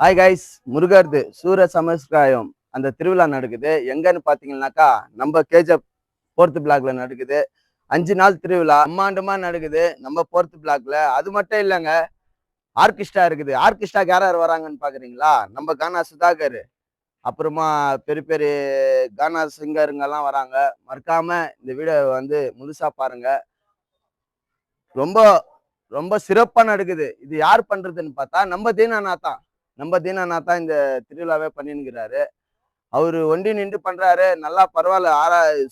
Hi guys, முருகர்து சூர சமஸ்கிராயம் அந்த திருவிழா நடக்குது. எங்கன்னு பார்த்தீங்கன்னாக்கா நம்ம கேஜப் 4th பிளாக்ல நடக்குது. 5 நாள் திருவிழா அம்மாண்டமா நடக்குது நம்ம 4th பிளாக்ல. அது மட்டும் இல்லைங்க, ஆர்கெஸ்ட்ரா இருக்குது. ஆர்கெஸ்ட்ராக்கு யார் யார் வராங்கன்னு பார்க்குறீங்களா? நம்ம கானா சுதாகர், அப்புறமா பெரிய பெரிய கானா சிங்கருங்கெல்லாம் வராங்க. மறக்காம இந்த வீடியோ முழுசா பாருங்க. ரொம்ப ரொம்ப சிறப்பா நடக்குது. இது யார் பண்றதுன்னு பார்த்தா நம்ம தீனாநாத் தான் இந்த திருவிழாவே பண்ணினுக்கிறாரு. அவரு ஒண்டி நின்று பண்றாரு. நல்லா பரவாயில்ல,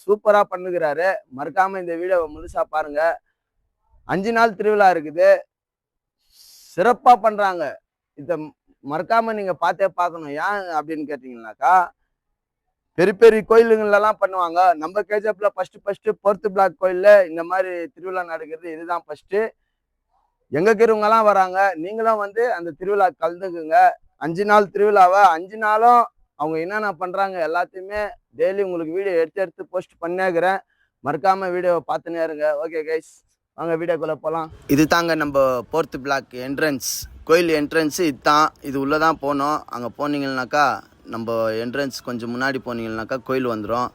சூப்பரா பண்ணுகிறாரு. மறக்காம இந்த வீடியோவை முழுசா பாருங்க. 5 நாள் திருவிழா இருக்குது, சிறப்பா பண்றாங்க. இத மறக்காம நீங்க பார்க்கணும். ஏன் அப்படின்னு கேட்டீங்கன்னாக்கா, பெரிய பெரிய கோயிலுங்கள்லாம் பண்ணுவாங்க. நம்ம கேஜப்ல ஃபர்ஸ்ட் 4th பிளாக் கோயில்ல இந்த மாதிரி திருவிழா நடக்கிறது இதுதான் ஃபர்ஸ்ட். எங்க இருக்கிறவங்கலாம் வராங்க. நீங்களும் அந்த திருவிழா கலந்துக்குங்க. 5 நாள் திருவிழாவை 5 நாளும் அவங்க என்னென்ன பண்றாங்க எல்லாத்தையுமே டெய்லி உங்களுக்கு வீடியோ எடுத்து போஸ்ட் பண்ணிக்கிறேன். மறக்காம வீடியோவை பார்த்துனே இருங்க. ஓகே கைஸ், வாங்க வீடியோக்குள்ள போகலாம். இது தாங்க நம்ம 4th பிளாக் என்ட்ரன்ஸ், கோயில் என்ட்ரன்ஸு இதுதான். இது உள்ளதான் போனோம். அங்கே போனீங்கன்னாக்கா நம்ம என்ட்ரன்ஸ் கொஞ்சம் முன்னாடி போனீங்கன்னாக்கா கோயில் வந்துடும்.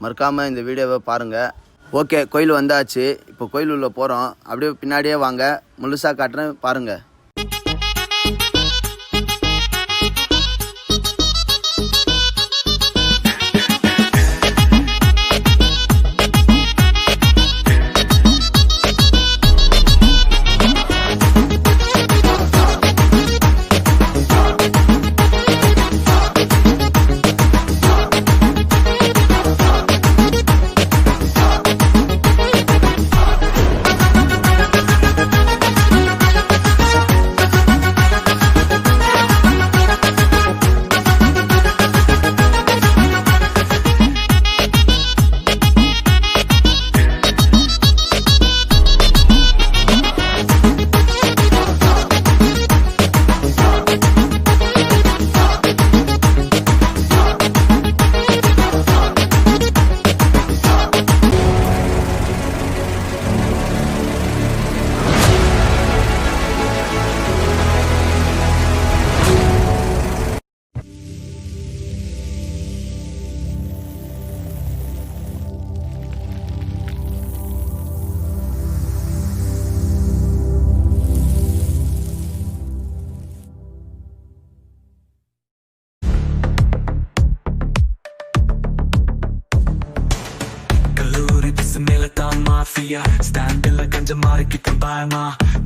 மறக்காம இந்த வீடியோவை பாருங்கள். ஓகே, கோயில் வந்தாச்சு. இப்போ கோயில் உள்ள போகிறோம். அப்படியே பின்னாடியே வாங்க, முழுசாக காட்டுறேன் பாருங்கள். ஸ்டாண்டில் கஞ்ச மாறிக்கிட்ட பயமா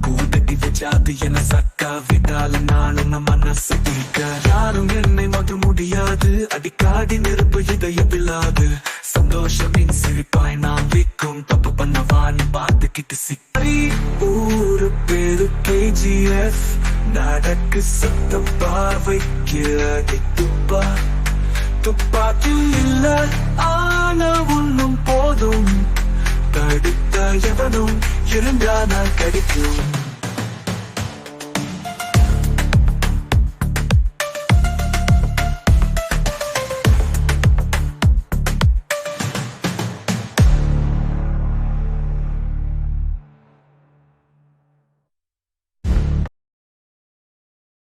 கூட்டட்டி வச்சாது என சக்கா விட்டால நானும் மனசு தீக்க யாரும் என்னை மாற்ற முடியாது. அடிக்காடி நெருப்பு இதயமில்லாது சந்தோஷமின் சிரிப்பாய் நான் விற்கும் தப்பு பண்ணவான்னு பார்த்துக்கிட்டு சிக்கி ஊரு பேரு KGF நடக்கு சத்த பார்வைக்கு அடி துப்பாக்கி இல்ல ஆன ஒன்னும் போதும். தடுத்த எவனும் இருந்தானால் கடிக்கும்.